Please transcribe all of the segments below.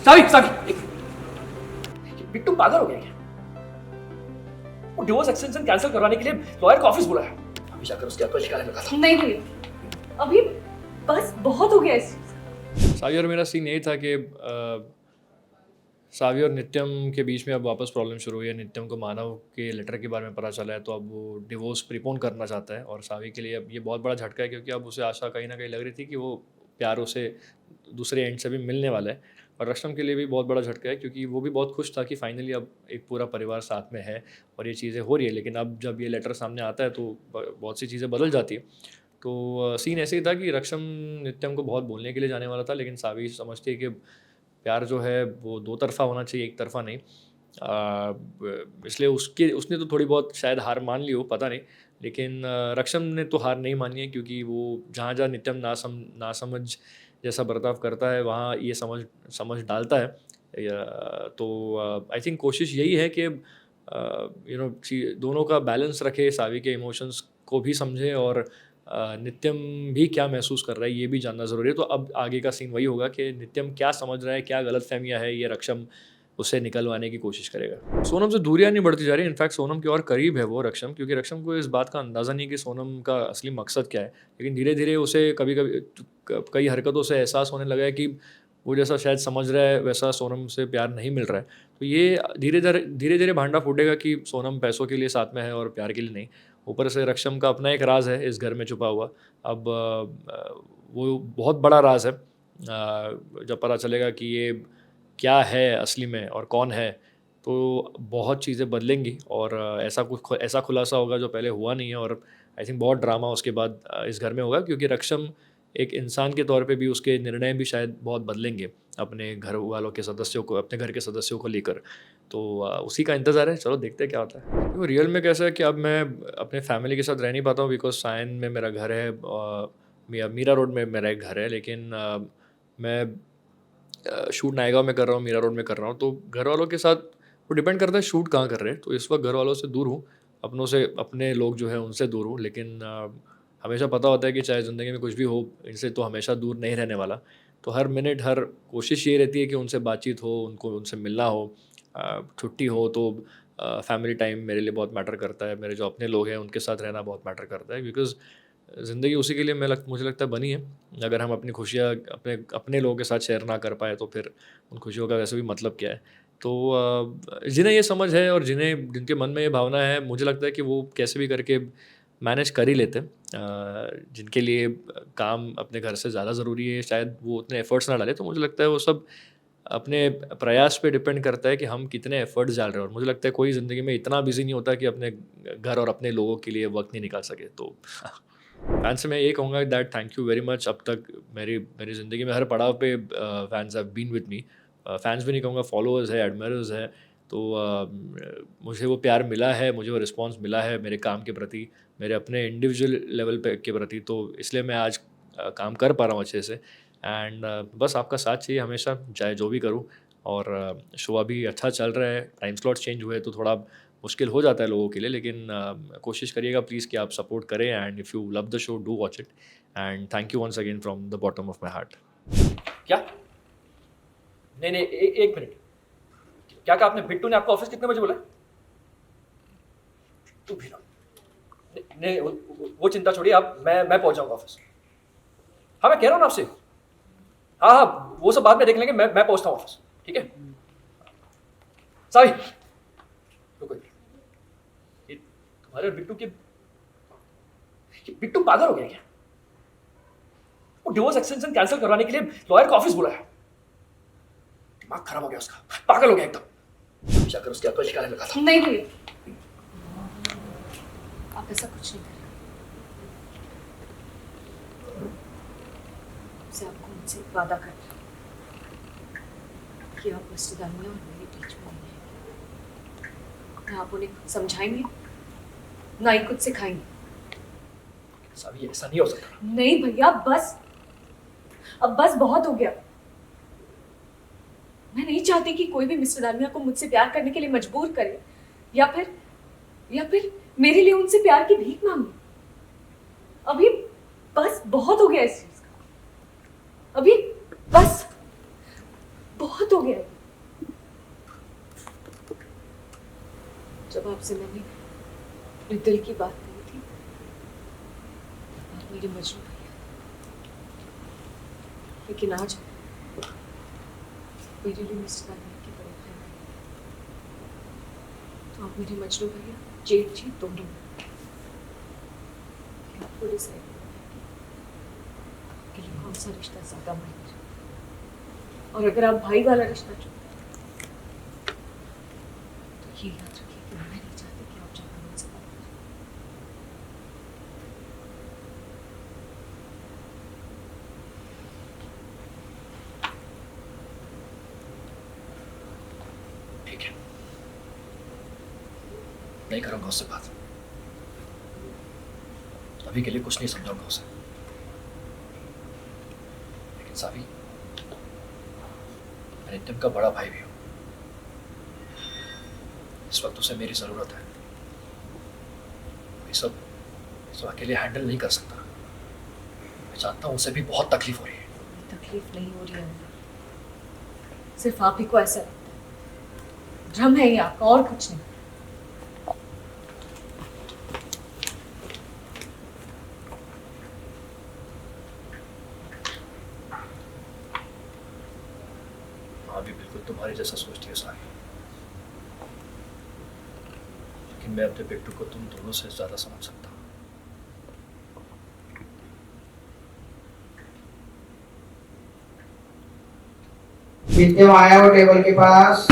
सावी सावी बिट्टू पागल हो गया क्या? वो डिवोर्स एक्सटेंशन कैंसिल करवाने के लिए लॉयर का ऑफिस बुलाया। अभी जाकर उसके अप्रोच निकालने लगा था। नहीं भैया, अभी बस बहुत हो गया इस चीज़ का। सावी और मेरा सीन यही था कि सावी और नित्यम के बीच में अब वापस प्रॉब्लम शुरू हुई है। नित्यम को मानव के लेटर के बारे में पता चला है, तो अब वो डिवोर्स प्रीपोन करना चाहता है। और सावी के लिए अब ये बहुत बड़ा झटका है, क्योंकि अब उसे आशा कहीं ना कहीं लग रही थी कि वो प्यार उसे दूसरे एंड से भी मिलने वाला है। और रक्षम के लिए भी बहुत बड़ा झटका है, क्योंकि वो भी बहुत खुश था कि फाइनली अब एक पूरा परिवार साथ में है और ये चीज़ें हो रही है। लेकिन अब जब ये लेटर सामने आता है तो बहुत सी चीज़ें बदल जाती है। तो सीन ऐसे ही था कि रक्षम नित्यम को बहुत बोलने के लिए जाने वाला था, लेकिन सावी समझती है कि प्यार जो है वो दो तरफ़ा होना चाहिए, एक तरफ़ा नहीं। इसलिए उसने तो थोड़ी बहुत शायद हार मान ली हो, पता नहीं। लेकिन रक्षम ने तो हार नहीं मानी है, क्योंकि वो जहाँ जहाँ नित्यम नासमझ जैसा बर्ताव करता है वहाँ ये समझ डालता है। तो आई थिंक कोशिश यही है कि दोनों का बैलेंस रखे, सावी के इमोशंस को भी समझे और नित्यम भी क्या महसूस कर रहा है ये भी जानना ज़रूरी है। तो अब आगे का सीन वही होगा कि नित्यम क्या समझ रहा है, क्या गलतफ़हमियाँ है, ये रक्षम उससे निकलवाने की कोशिश करेगा। सोनम से दूरियाँ नहीं बढ़ती जा रही, इनफैक्ट सोनम के और करीब है वो रक्षम, क्योंकि रक्षम को इस बात का अंदाज़ा नहीं कि सोनम का असली मकसद क्या है। लेकिन धीरे-धीरे उसे कभी-कभी कई हरकतों से एहसास होने लगा है कि वो जैसा शायद समझ रहा है वैसा सोनम से प्यार नहीं मिल रहा है। तो ये धीरे-धीरे भांडा फूटेगा कि सोनम पैसों के लिए साथ में है और प्यार के लिए नहीं। ऊपर से रक्षम का अपना एक राज़ है इस घर में छुपा हुआ। अब वो बहुत बड़ा राज़ है। जब पता चलेगा कि ये क्या है असली में और कौन है, तो बहुत चीज़ें बदलेंगी और ऐसा खुलासा होगा जो पहले हुआ नहीं है। और आई थिंक बहुत ड्रामा उसके बाद इस घर में होगा, क्योंकि रक्षम एक इंसान के तौर पे भी उसके निर्णय भी शायद बहुत बदलेंगे अपने घर वालों के सदस्यों को, अपने घर के सदस्यों को लेकर। तो उसी का इंतज़ार है, चलो देखते हैं क्या होता है। देखो रियल में कैसा है कि अब मैं अपने फैमिली के साथ रह नहीं पाता हूँ, बिकॉज़ सायन में मेरा घर है, मीरा रोड में मेरा एक घर है। लेकिन मैं शूट नायगाँव में कर रहा हूँ, मीरा रोड में कर रहा हूँ, तो घर वालों के साथ वो डिपेंड करता है शूट कहाँ कर रहे हैं। तो इस वक्त घर वालों से दूर हूँ, अपनों से, अपने लोग जो हैं उनसे दूर हूँ। लेकिन हमेशा पता होता है कि चाहे ज़िंदगी में कुछ भी हो, इनसे तो हमेशा दूर नहीं रहने वाला। तो हर मिनट, हर कोशिश ये रहती है कि उनसे बातचीत हो, उनसे मिलना हो। छुट्टी हो तो फैमिली टाइम मेरे लिए बहुत मैटर करता है। मेरे जो अपने लोग हैं उनके साथ रहना बहुत मैटर करता है, बिकॉज़ ज़िंदगी उसी के लिए मुझे लगता है बनी है। अगर हम अपनी खुशियाँ अपने लोगों के साथ शेयर ना कर पाएँ, तो फिर उन खुशियों का वैसे भी मतलब क्या है। तो जिन्हें ये समझ है और जिनके मन में ये भावना है, मुझे लगता है कि वो कैसे भी करके मैनेज कर ही लेते हैं। जिनके लिए काम अपने घर से ज़्यादा ज़रूरी है, शायद वो उतने एफ़र्ट्स ना डालें। तो मुझे लगता है वो सब अपने प्रयास पे डिपेंड करता है कि हम कितने एफ़र्ट्स डाल रहे हैं। और मुझे लगता है कोई ज़िंदगी में इतना बिज़ी नहीं होता कि अपने घर और अपने लोगों के लिए वक़्त नहीं निकाल सके। तो फैन्स से मैं ये कहूँगा that thank you very much. अब तक मेरी ज़िंदगी में हर पड़ाव पे fans have been with me. Fans भी नहीं कहूँगा, फॉलोअर्स हैं, एडमायरर्स हैं। तो मुझे वो प्यार मिला है, मुझे वो रिस्पॉन्स मिला है मेरे काम के प्रति, मेरे अपने इंडिविजुअल लेवल पे के प्रति। तो इसलिए मैं आज काम कर पा रहा हूँ अच्छे से। एंड बस आपका साथ चाहिए हमेशा, चाहे जो भी करूँ। और शो अभी अच्छा चल रहा है, टाइम स्लॉट्स चेंज हुए तो थोड़ा मुश्किल हो जाता है लोगों के लिए। लेकिन कोशिश करिएगा प्लीज़ कि आप सपोर्ट करें। And if you love the show, do watch it. And thank you once again from the bottom of my heart. क्या? नहीं, एक मिनट। क्या कहा आपने? बिट्टू ने आपको ऑफिस कितने बजे बोला? तू भी ना। नहीं, वो चिंता छोड़िए आप, मैं पहुंच जाऊंगा ऑफिस। हाँ, मैं कह रहा हूँ ना आपसे। हाँ हाँ, वो सब बाद में देख लेंगे। मैं पहुंचता हूँ ऑफिस, ठीक है? सावी, रुको। ये तुम्हारे और बिट्टू पागल हो गया क्या? वो डिवोर्स एक्सटेंशन कैंसिल करवाने के लिए लॉयर का ऑफिस बुलाया। दिमाग खराब हो गया उसका, पागल हो गया एकदम। जाकर उसके अप्रोच निकालने लगा था। नहीं भैया, आप ऐसा कुछ नहीं करें। आपसे आपको मुझसे एक वादा करना कि आप मिस्टर दानिया और मेरे बीच में नहीं रहेंगे। ना आप उन्हें कुछ समझाएंगे, ना ही कुछ सिखाएंगे। सावी, ऐसा नहीं हो सकता। नहीं भैया, बस अब बस बहुत हो गया। मैं नहीं चाहती कि कोई भी मिस्टर दानिया को मुझसे प्यार करने के लिए मजबूर करे, या फिर मेरे लिए उनसे प्यार की भीख मांगे। अभी बस बहुत हो गया इस चीज का। अभी बस बहुत बहुत हो गया है। जब आपसे मैंने अपने दिल की बात कही थी, आप मेरे मजनू भैया, लेकिन आज मेरे लिए मिस्टर दानिया की बड़ी बहन है। तो आप मेरे मजनू भैया, जेठ जी दोनों आपको डिसाइड करना है कि ये कौन सा रिश्ता ज्यादा मायने रखता है। और अगर आप भाई वाला रिश्ता चुनते हैं तो ये याद रखिए कि मैं नहीं चाहती कि आप जाकर मुझसे बात करें। ठीक है, नहीं करूंगा उससे बात। अभी के लिए कुछ नहीं समझाऊंगा उसे। लेकिन सावी, मैं नितिन का बड़ा भाई भी हूं। इस वक्त उसे मेरी जरूरत है। ये सब अकेले हैंडल नहीं कर सकता। मैं जानता हूं उसे भी बहुत तकलीफ हो रही है। तकलीफ नहीं हो रही है मुझे। सिर्फ आप ही को ऐसा लगता है। भ्रम है ये आपका, और कुछ नहीं। हाँ भी बिल्कुल तुम्हारे जैसा सोचती है सारी। लेकिन मैं अपने बेटू को तुम दोनों से ज्यादा समझ सकता हूँ। नित्य आया हो टेबल के पास।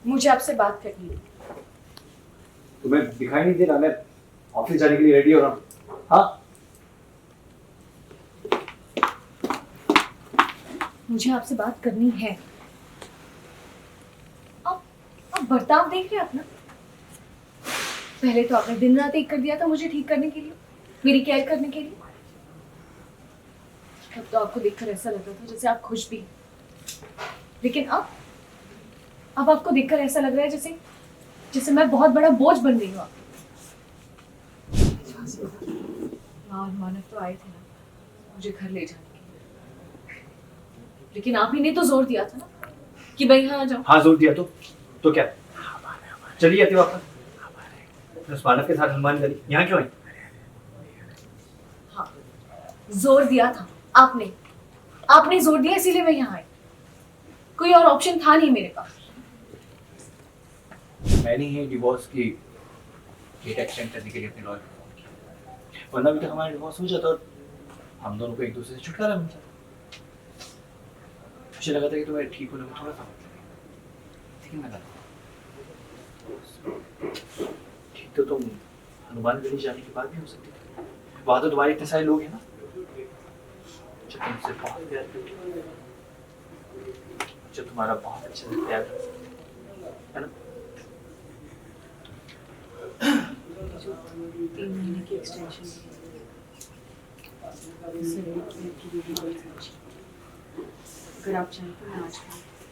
मुझे आपसे बात करनी है। तुम्हें दिखाई नहीं दे रहा मैं ऑफिस जाने के लिए रेडी हो रहा हूँ। हाँ, मुझे आपसे बात करनी है। आप बर्ताव देख रहे हैं अपना। पहले तो आपने दिन रात एक कर दिया था मुझे ठीक करने के लिए, मेरी केयर करने के लिए। अब तो आपको देखकर ऐसा लग रहा था जैसे आप खुश भी हैं। लेकिन अब आपको देखकर ऐसा लग रहा है जैसे मैं बहुत बड़ा बोझ बन गई हूँ आपके। माँ और मानव तो आए थे ना मुझे घर ले जाने के लिए, लेकिन आप ही ने तो जोर दिया था ना कि मैं यहाँ आ जाऊँ। हाँ जोर दिया तो क्या चलिए आती वापस मानव के साथ हनुमान गली यहाँ क्यों आई? हाँ, जोर दिया था आपने जोर दिया इसीलिए मैं यहाँ आई। कोई और ऑप्शन था नहीं मेरे पास। मैंने ही डिवोर्स की डेट एक्सटेंड करने के लिए अपने लॉयर को फोन किया, वरना अभी तक हमारा डिवोर्स हो जाता और हम दोनों को एक दूसरे से छुटकारा मिल जाता। मुझे लगा था कि तुम्हें ठीक होने में थोड़ा सा वक्त लगेगा, लेकिन मैं गलत। ठीक तो तुम हनुमान गली जाने के बाद भी हो सकती थी। वहां तो तुम्हारे इतने सारे लोग हैं ना जो तुमसे बहुत प्यार करते हैं, जो तुम्हारा बहुत अच्छे से प्यार करते है ना। जो 3 महीने की एक्सटेंशन अगर आप चाहें तो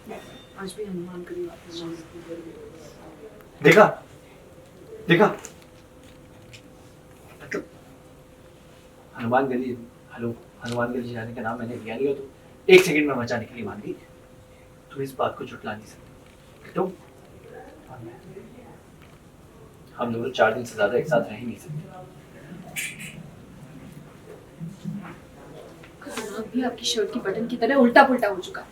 मैं आज भी हनुमान गली वापस जाऊंगी। देखा मतलब हनुमान गली जाने का नाम मैंने लिया नहीं हो तो 1 सेकंड में बचाने के लिए मान गई। तुम इस बात को झुठला नहीं सकते। तुम और मैं, हम दोनों 4 दिन से ज्यादा एक साथ रह ही नहीं सकते। भी आपकी शर्ट की बटन की तरह उल्टा पुल्टा हो चुका है।